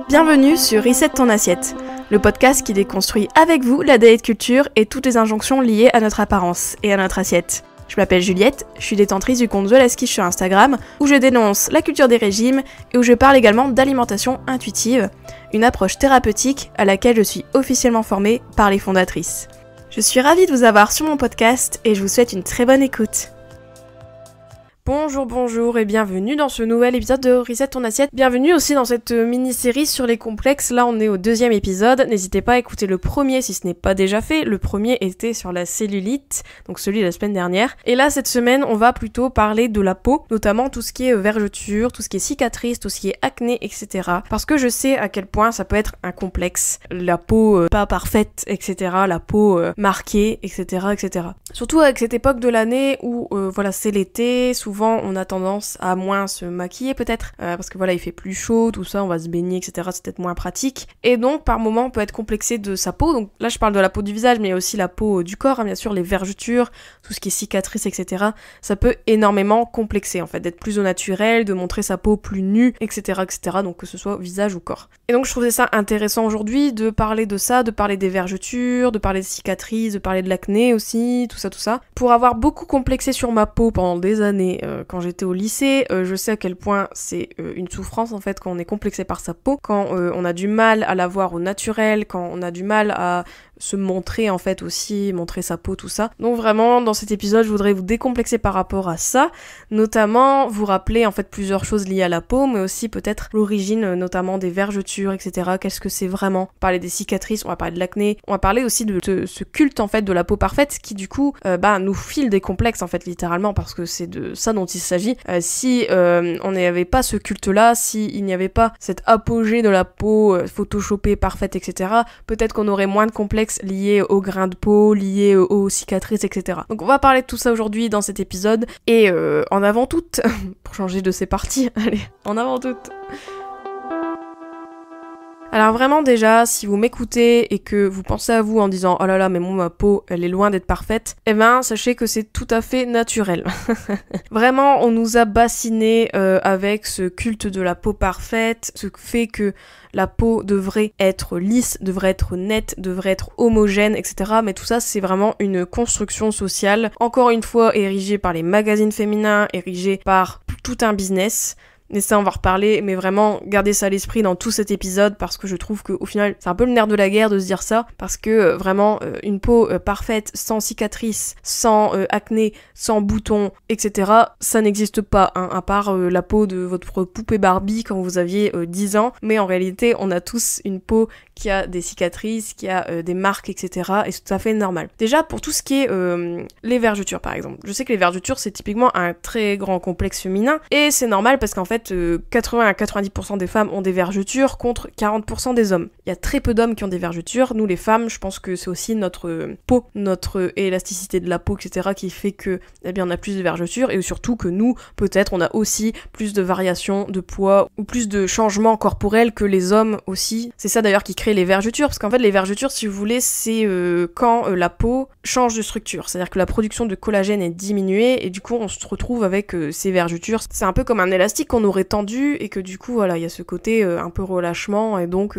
Bienvenue sur Reset ton assiette, le podcast qui déconstruit avec vous la diet culture et toutes les injonctions liées à notre apparence et à notre assiette. Je m'appelle Juliette, je suis détentrice du compte The Last Quiche sur Instagram, où je dénonce la culture des régimes et où je parle également d'alimentation intuitive, une approche thérapeutique à laquelle je suis officiellement formée par les fondatrices. Je suis ravie de vous avoir sur mon podcast et je vous souhaite une très bonne écoute. Bonjour et bienvenue dans ce nouvel épisode de Reset ton assiette. Bienvenue aussi dans cette mini-série sur les complexes. Là on est au 2e épisode, n'hésitez pas à écouter le premier si ce n'est pas déjà fait. Le premier était sur la cellulite, donc celui de la semaine dernière. Et là cette semaine on va plutôt parler de la peau, notamment tout ce qui est vergeture, tout ce qui est cicatrice, tout ce qui est acné, etc. Parce que je sais à quel point ça peut être un complexe. La peau pas parfaite, etc. La peau marquée, etc., etc. Surtout avec cette époque de l'année où c'est l'été, souvent on a tendance à moins se maquiller peut-être, parce que voilà il fait plus chaud, tout ça, on va se baigner, etc. C'est peut-être moins pratique. Et donc par moment on peut être complexé de sa peau. Donc là je parle de la peau du visage, mais il y a aussi la peau du corps, bien sûr, les vergetures, tout ce qui est cicatrices, etc. Ça peut énormément complexer en fait, d'être plus au naturel, de montrer sa peau plus nue, etc., etc. Donc que ce soit visage ou corps. Et donc je trouvais ça intéressant aujourd'hui de parler de ça, de parler des vergetures, de parler des cicatrices, de parler de l'acné aussi, tout ça. Pour avoir beaucoup complexé sur ma peau pendant des années, quand j'étais au lycée, je sais à quel point c'est une souffrance en fait quand on est complexé par sa peau, quand on a du mal à la voir au naturel, quand on a du mal à se montrer en fait aussi, montrer sa peau, tout ça. Donc vraiment dans cet épisode je voudrais vous décomplexer par rapport à ça, notamment vous rappeler en fait plusieurs choses liées à la peau, mais aussi peut-être l'origine notamment des vergetures, etc. Qu'est-ce que c'est vraiment? On va parler des cicatrices, on va parler de l'acné, on va parler aussi de ce culte en fait de la peau parfaite qui du coup nous file des complexes en fait littéralement, parce que c'est de ça dont il s'agit. Si on n'avait pas ce culte là, si il n'y avait pas cet apogée de la peau photoshopée, parfaite, etc., peut-être qu'on aurait moins de complexes liés aux grains de peau, liés aux cicatrices, etc. Donc on va parler de tout ça aujourd'hui dans cet épisode, et en avant toutes, pour changer de ces parties, allez, en avant toutes. Alors vraiment déjà, si vous m'écoutez et que vous pensez à vous en disant « Oh là là, mais moi ma peau, elle est loin d'être parfaite », eh ben sachez que c'est tout à fait naturel. Vraiment, on nous a bassiné avec ce culte de la peau parfaite, ce fait que la peau devrait être lisse, devrait être nette, devrait être homogène, etc. Mais tout ça, c'est vraiment une construction sociale, encore une fois érigée par les magazines féminins, érigée par tout un business. Et ça on va reparler, mais vraiment gardez ça à l'esprit dans tout cet épisode, parce que je trouve qu'au final c'est un peu le nerf de la guerre de se dire ça, parce que vraiment une peau parfaite, sans cicatrices, sans acné, sans boutons, etc., ça n'existe pas, hein, à part la peau de votre poupée Barbie quand vous aviez 10 ans, mais en réalité on a tous une peau qui a des cicatrices, qui a des marques, etc., et c'est tout à fait normal. Déjà pour tout ce qui est les vergetures par exemple, je sais que les vergetures c'est typiquement un très grand complexe féminin, et c'est normal parce qu'en fait 80 à 90% des femmes ont des vergetures contre 40% des hommes. Il y a très peu d'hommes qui ont des vergetures. Nous les femmes, je pense que c'est aussi notre peau, notre élasticité de la peau, etc., qui fait que on a plus de vergetures, et surtout que nous, peut-être, on a aussi plus de variations de poids ou plus de changements corporels que les hommes aussi. C'est ça d'ailleurs qui crée les vergetures, parce qu'en fait les vergetures, si vous voulez, c'est quand la peau change de structure. C'est-à-dire que la production de collagène est diminuée et du coup on se retrouve avec ces vergetures. C'est un peu comme un élastique qu'on aurait tendu, et que du coup voilà il y a ce côté un peu relâchement, et donc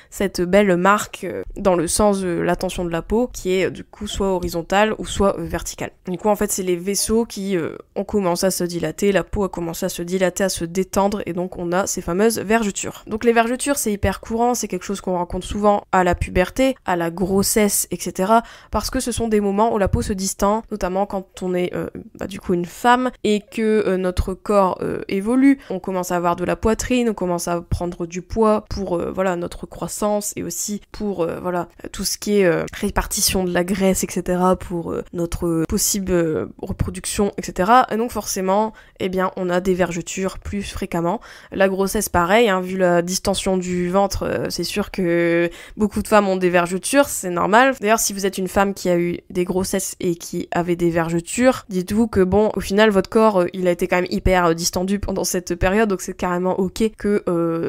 cette belle marque dans le sens de la tension de la peau qui est du coup soit horizontale ou soit verticale. Du coup en fait c'est les vaisseaux qui ont commencé à se dilater, la peau a commencé à se dilater, à se détendre, et donc on a ces fameuses vergetures. Donc les vergetures c'est hyper courant, c'est quelque chose qu'on rencontre souvent à la puberté, à la grossesse, etc., parce que ce sont des moments où la peau se distend, notamment quand on est du coup une femme et que notre corps évolue. On commence à avoir de la poitrine, on commence à prendre du poids pour notre croissance, et aussi pour tout ce qui est répartition de la graisse, etc., pour notre possible reproduction, etc. Et donc forcément, on a des vergetures plus fréquemment. La grossesse pareil, hein, vu la distension du ventre, c'est sûr que beaucoup de femmes ont des vergetures, c'est normal. D'ailleurs, si vous êtes une femme qui a eu des grossesses et qui avait des vergetures, dites-vous que bon, au final, votre corps, il a été quand même hyper distendu pendant cette période, donc c'est carrément ok que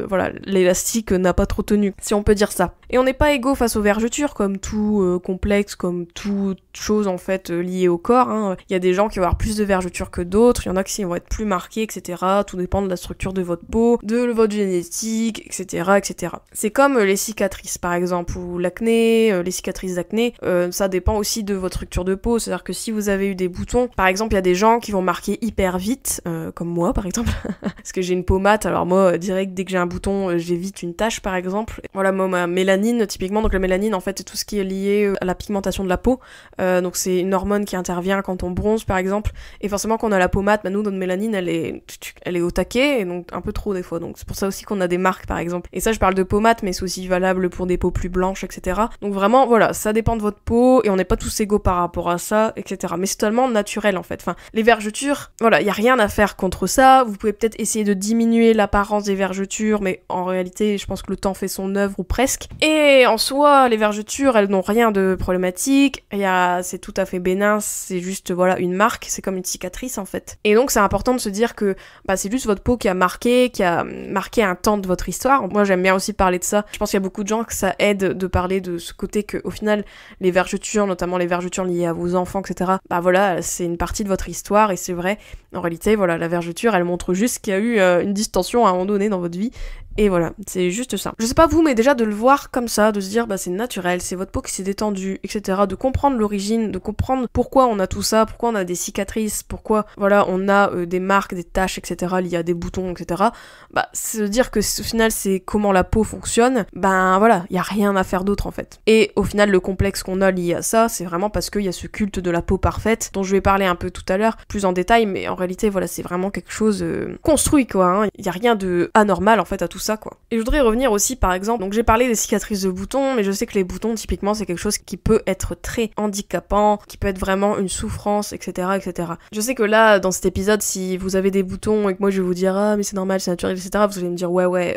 voilà, l'élastique n'a pas trop tenu, si on peut dire ça. Et on n'est pas égaux face aux vergetures, comme tout complexe, comme toute chose en fait liée au corps, hein. Il y a des gens qui vont avoir plus de vergetures que d'autres, il y en a qui vont être plus marqués, etc. Tout dépend de la structure de votre peau, de votre génétique, etc., etc. C'est comme les cicatrices par exemple, ou l'acné, les cicatrices d'acné, ça dépend aussi de votre structure de peau, c'est-à-dire que si vous avez eu des boutons, par exemple il y a des gens qui vont marquer hyper vite, comme moi par exemple, parce que j'ai une peau mate, alors moi direct dès que j'ai un bouton, j'ai vite une tache par exemple. Voilà, moi ma mélanine typiquement, donc la mélanine en fait c'est tout ce qui est lié à la pigmentation de la peau, donc c'est une hormone qui intervient quand on bronze par exemple, et forcément quand on a la peau mate, bah nous notre mélanine elle est au taquet, et donc un peu trop des fois, donc c'est pour ça aussi qu'on a des marques par exemple. Et ça je parle de peau mate, mais c'est aussi valable pour des peaux plus blanches, etc. Donc vraiment voilà, ça dépend de votre peau, et on n'est pas tous égaux par rapport à ça, etc. Mais c'est totalement naturel en fait. Enfin, les vergetures, voilà, il y a rien à faire contre ça. Vous pouvez peut-être essayer de diminuer l'apparence des vergetures, mais en réalité, je pense que le temps fait son œuvre, ou presque. Et en soi, les vergetures, elles n'ont rien de problématique. C'est tout à fait bénin, c'est juste, voilà, une marque, c'est comme une cicatrice en fait. Et donc, c'est important de se dire que bah, c'est juste votre peau qui a marqué un temps de votre histoire. Moi, j'aime bien aussi parler de ça. Je pense qu'il y a beaucoup de gens que ça aide de parler de ce côté que, au final, les vergetures, notamment les vergetures liées à vos enfants, etc., bah voilà, c'est une partie de votre histoire, et c'est vrai, en réalité, voilà, la vergeture, elle montre juste qu'il y a eu une distension à un moment donné dans votre vie, et voilà, c'est juste ça. Je sais pas vous, mais déjà de le voir comme ça, de se dire, bah c'est naturel, c'est votre peau qui s'est détendue, etc., de comprendre l'origine, de comprendre pourquoi on a tout ça, pourquoi on a des cicatrices, pourquoi, voilà, on a des marques, des taches, etc., liées à des boutons, etc., bah, se dire que au final, c'est comment la peau fonctionne, ben voilà, y a rien à faire d'autre, en fait. Et au final, le complexe qu'on a lié à ça, c'est vraiment parce qu'il y a ce culte de la peau parfaite, dont je vais parler un peu tout à l'heure, plus en détail, mais en réalité, voilà, c'est vraiment quelque chose construit, quoi, hein. Y a rien de anormal, en fait, à tout ça, quoi. Et je voudrais revenir aussi, par exemple, donc j'ai parlé des cicatrices de boutons, mais je sais que les boutons, typiquement, c'est quelque chose qui peut être très handicapant, qui peut être vraiment une souffrance, etc., etc. Je sais que là, dans cet épisode, si vous avez des boutons et que moi je vais vous dire, ah, mais c'est normal, c'est naturel, etc., vous allez me dire, ouais,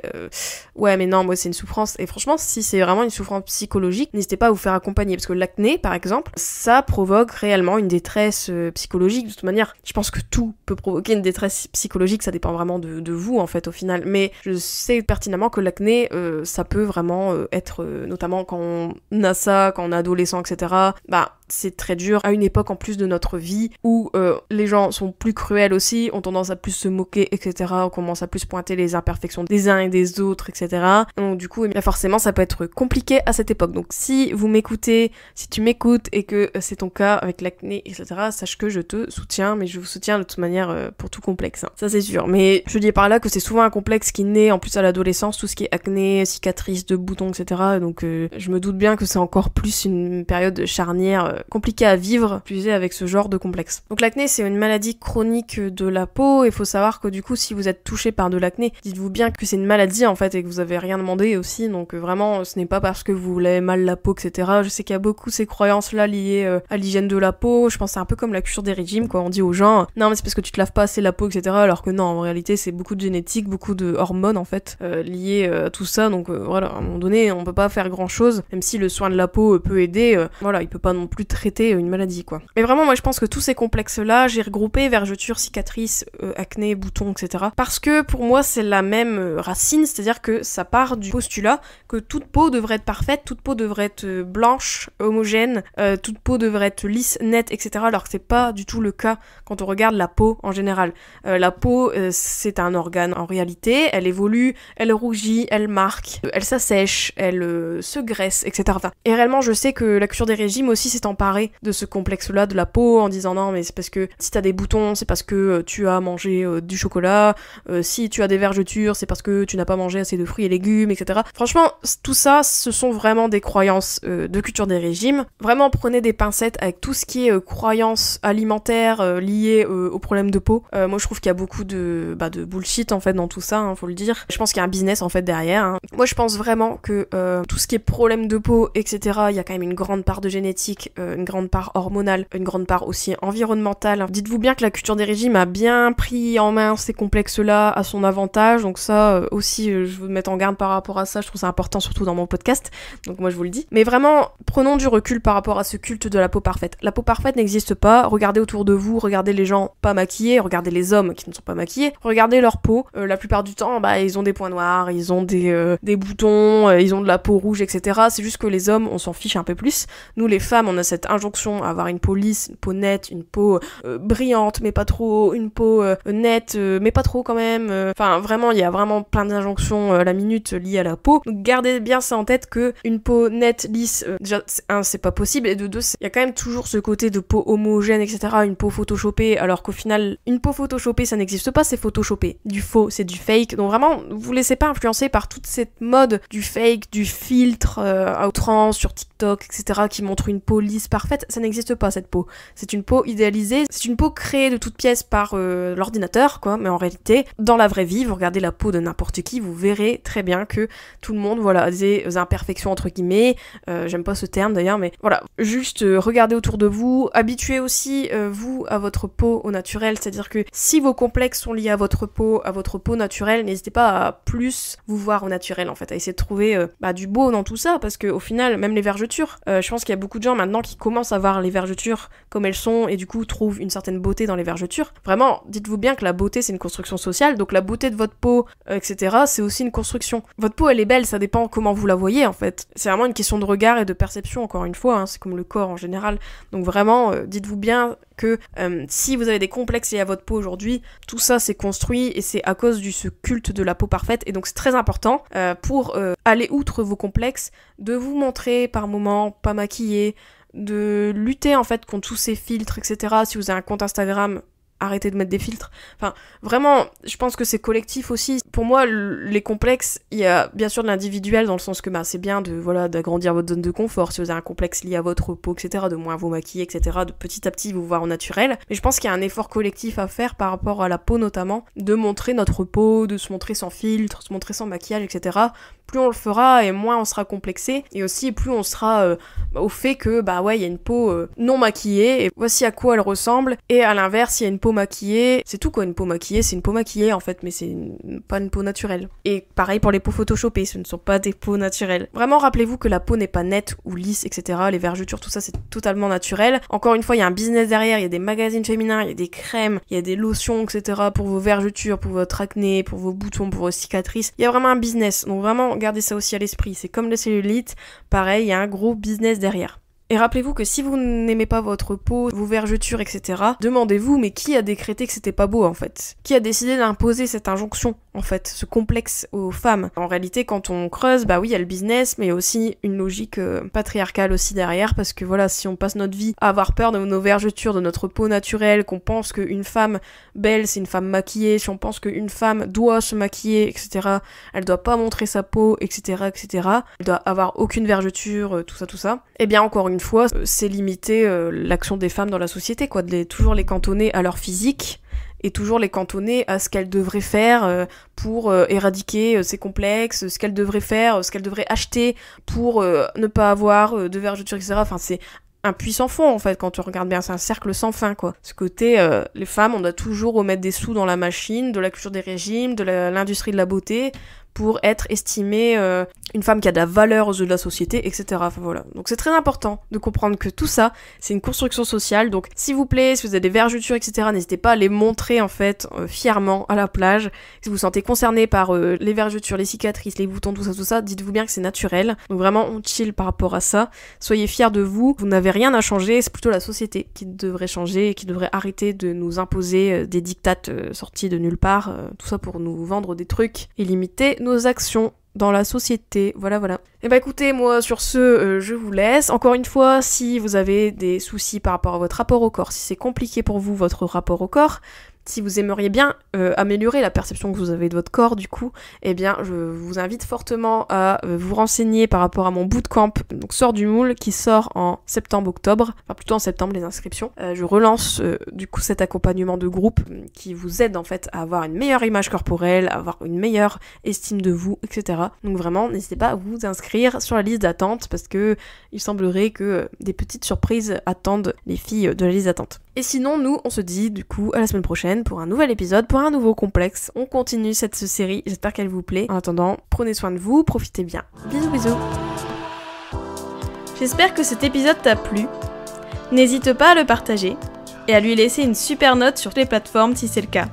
mais non, moi c'est une souffrance. Et franchement, si c'est vraiment une souffrance psychologique, n'hésitez pas à vous faire accompagner, parce que l'acné, par exemple, ça provoque réellement une détresse psychologique. De toute manière, je pense que tout peut provoquer une détresse psychologique, ça dépend vraiment de vous, en fait, au final. Mais je sais pertinemment que l'acné, ça peut vraiment être, notamment quand on a ça, quand on est adolescent, etc., bah, c'est très dur à une époque en plus de notre vie où les gens sont plus cruels aussi, ont tendance à plus se moquer, etc., on commence à plus pointer les imperfections des uns et des autres, etc. Donc du coup, forcément, ça peut être compliqué à cette époque. Donc si vous m'écoutez, si tu m'écoutes et que c'est ton cas avec l'acné, etc., sache que je te soutiens, mais je vous soutiens de toute manière pour tout complexe, hein. Ça c'est sûr. Mais je dis par là que c'est souvent un complexe qui naît en plus à l'adolescence, tout ce qui est acné, cicatrices de boutons, etc. Donc je me doute bien que c'est encore plus une période charnière compliqué à vivre, plus avec ce genre de complexe. Donc l'acné, c'est une maladie chronique de la peau, et il faut savoir que du coup, si vous êtes touché par de l'acné, dites-vous bien que c'est une maladie en fait, et que vous avez rien demandé aussi, donc vraiment, ce n'est pas parce que vous avez mal la peau, etc. Je sais qu'il y a beaucoup ces croyances-là liées à l'hygiène de la peau. Je pense que c'est un peu comme la cure des régimes, quoi. On dit aux gens, non mais c'est parce que tu te laves pas assez la peau, etc. Alors que non, en réalité, c'est beaucoup de génétique, beaucoup de hormones en fait, liées à tout ça, donc voilà, à un moment donné, on peut pas faire grand-chose, même si le soin de la peau peut aider, voilà, il peut pas non plus traiter une maladie, quoi. Mais vraiment, moi je pense que tous ces complexes-là, j'ai regroupé vergetures, cicatrices, acné, boutons, etc. Parce que pour moi c'est la même racine, c'est-à-dire que ça part du postulat que toute peau devrait être parfaite, toute peau devrait être blanche, homogène, toute peau devrait être lisse, nette, etc. Alors que c'est pas du tout le cas quand on regarde la peau en général. La peau, c'est un organe en réalité, elle évolue, elle rougit, elle marque, elle s'assèche, elle se graisse, etc. Enfin, et réellement, je sais que la cure des régimes aussi s'est emparée de ce complexe-là de la peau en disant non, mais c'est parce que si t'as des boutons, c'est parce que tu as mangé du chocolat, si tu as des vergetures, c'est parce que tu n'as pas mangé assez de fruits et légumes, etc. Franchement, tout ça, ce sont vraiment des croyances de culture des régimes. Vraiment, prenez des pincettes avec tout ce qui est croyances alimentaires liées aux problèmes de peau. Moi, je trouve qu'il y a beaucoup de bullshit en fait dans tout ça, hein, faut le dire. Je pense qu'il y a un business en fait derrière, hein. Moi, je pense vraiment que tout ce qui est problème de peau, etc., il y a quand même une grande part de génétique une grande part hormonale, une grande part aussi environnementale. Dites-vous bien que la culture des régimes a bien pris en main ces complexes-là à son avantage, donc ça aussi je veux mettre en garde par rapport à ça, je trouve ça important surtout dans mon podcast, donc moi je vous le dis. Mais vraiment, prenons du recul par rapport à ce culte de la peau parfaite. La peau parfaite n'existe pas, regardez autour de vous, regardez les gens pas maquillés, regardez les hommes qui ne sont pas maquillés, regardez leur peau, la plupart du temps, ils ont des points noirs, ils ont des boutons, ils ont de la peau rouge, etc. C'est juste que les hommes, on s'en fiche un peu plus. Nous les femmes, on a cette injonction à avoir une peau lisse, une peau nette, une peau brillante mais pas trop, une peau nette mais pas trop quand même. Enfin vraiment, il y a vraiment plein d'injonctions à la minute liées à la peau. Donc gardez bien ça en tête que une peau nette, lisse, déjà, c'est pas possible, et de deux, il y a quand même toujours ce côté de peau homogène, etc. Une peau photoshopée, alors qu'au final, une peau photoshopée, ça n'existe pas, c'est photoshopé. Du faux, c'est du fake. Donc vraiment, vous laissez pas influencer par toute cette mode du fake, du filtre à outrance sur TikTok, etc. qui montre une peau lisse parfaite. Ça n'existe pas, cette peau. C'est une peau idéalisée, c'est une peau créée de toutes pièces par l'ordinateur, quoi. Mais en réalité, dans la vraie vie, vous regardez la peau de n'importe qui, vous verrez très bien que tout le monde, voilà, a des imperfections entre guillemets. J'aime pas ce terme d'ailleurs, mais voilà. Juste regardez autour de vous, habituez aussi vous à votre peau au naturel, c'est-à-dire que si vos complexes sont liés à votre peau naturelle, n'hésitez pas à plus vous voir au naturel en fait, à essayer de trouver du beau dans tout ça, parce que au final, même les vergetures, je pense qu'il y a beaucoup de gens maintenant qui commencent à voir les vergetures comme elles sont et du coup trouvent une certaine beauté dans les vergetures. Vraiment, dites-vous bien que la beauté c'est une construction sociale, donc la beauté de votre peau, etc. c'est aussi une construction. Votre peau elle est belle, ça dépend comment vous la voyez en fait. C'est vraiment une question de regard et de perception encore une fois, c'est comme le corps en général. Donc vraiment, dites-vous bien que si vous avez des complexes liés à votre peau aujourd'hui, tout ça c'est construit et c'est à cause de ce culte de la peau parfaite, et donc c'est très important pour aller outre vos complexes, de vous montrer par moments pas maquillé, de lutter en fait contre tous ces filtres, etc. Si vous avez un compte Instagram, arrêtez de mettre des filtres. Enfin, vraiment, je pense que c'est collectif aussi. Pour moi, les complexes, il y a bien sûr de l'individuel, dans le sens que c'est bien d'agrandir votre zone de confort, si vous avez un complexe lié à votre peau, etc., de moins vous maquiller, etc., de petit à petit vous voir au naturel. Mais je pense qu'il y a un effort collectif à faire par rapport à la peau notamment, de montrer notre peau, de se montrer sans filtre, se montrer sans maquillage, etc. Plus on le fera et moins on sera complexé, et aussi plus on sera au fait que il y a une peau non maquillée et voici à quoi elle ressemble, et à l'inverse, il y a une peau maquillée, c'est tout quoi, une peau maquillée, c'est une peau maquillée en fait, mais c'est pas une peau naturelle. Et pareil pour les peaux photoshopées, ce ne sont pas des peaux naturelles. Vraiment, rappelez-vous que la peau n'est pas nette ou lisse, etc. Les vergetures, tout ça c'est totalement naturel. Encore une fois, il y a un business derrière, il y a des magazines féminins, il y a des crèmes, il y a des lotions, etc. pour vos vergetures, pour votre acné, pour vos boutons, pour vos cicatrices. Il y a vraiment un business, donc vraiment gardez ça aussi à l'esprit. C'est comme le cellulite, pareil, il y a un gros business derrière. Et rappelez-vous que si vous n'aimez pas votre peau, vos vergetures, etc., demandez-vous, mais qui a décrété que c'était pas beau en fait ? Qui a décidé d'imposer cette injonction, en fait, ce complexe aux femmes ? En réalité, quand on creuse, oui, il y a le business, mais il y a aussi une logique patriarcale aussi derrière, parce que voilà, si on passe notre vie à avoir peur de nos vergetures, de notre peau naturelle, qu'on pense qu'une femme belle, c'est une femme maquillée, si on pense qu'une femme doit se maquiller, etc., elle doit pas montrer sa peau, etc., etc., elle doit avoir aucune vergeture, tout ça, eh bien, encore une fois, c'est limiter l'action des femmes dans la société, quoi, toujours les cantonner à leur physique et toujours les cantonner à ce qu'elles devraient faire pour éradiquer ces complexes, ce qu'elles devraient faire, ce qu'elles devraient acheter pour ne pas avoir de vergeture, etc. Enfin, c'est un puits sans fond en fait, quand on regarde bien, c'est un cercle sans fin quoi. Ce côté, les femmes, on doit toujours remettre des sous dans la machine, de la culture des régimes, de l'industrie de la beauté, pour être estimée une femme qui a de la valeur aux yeux de la société, etc. Enfin voilà. Donc c'est très important de comprendre que tout ça, c'est une construction sociale. Donc s'il vous plaît, si vous avez des vergetures, etc., n'hésitez pas à les montrer en fait fièrement à la plage. Si vous vous sentez concerné par les vergetures, les cicatrices, les boutons, tout ça, dites-vous bien que c'est naturel. Donc vraiment, on chill par rapport à ça. Soyez fiers de vous. Vous n'avez rien à changer. C'est plutôt la société qui devrait changer et qui devrait arrêter de nous imposer des dictates sortis de nulle part. Tout ça pour nous vendre des trucs et limiter nos actions dans la société, voilà. Et écoutez, moi sur ce, je vous laisse. Encore une fois, si vous avez des soucis par rapport à votre rapport au corps, si c'est compliqué pour vous votre rapport au corps, Si vous aimeriez bien améliorer la perception que vous avez de votre corps, du coup, eh bien, je vous invite fortement à vous renseigner par rapport à mon bootcamp, donc Sors du moule, qui sort en septembre-octobre, enfin plutôt en septembre les inscriptions. Je relance du coup cet accompagnement de groupe qui vous aide en fait à avoir une meilleure image corporelle, à avoir une meilleure estime de vous, etc. Donc vraiment, n'hésitez pas à vous inscrire sur la liste d'attente parce que il semblerait que des petites surprises attendent les filles de la liste d'attente. Et sinon, nous, on se dit du coup à la semaine prochaine pour un nouvel épisode, pour un nouveau complexe. On continue cette série, j'espère qu'elle vous plaît. En attendant, prenez soin de vous, profitez bien. Bisous bisous. J'espère que cet épisode t'a plu. N'hésite pas à le partager et à lui laisser une super note sur toutes les plateformes si c'est le cas.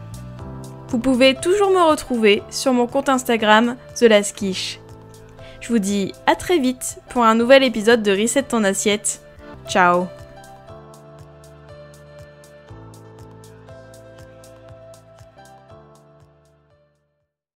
Vous pouvez toujours me retrouver sur mon compte Instagram TheLastQuiche. Je vous dis à très vite pour un nouvel épisode de Reset ton assiette. Ciao.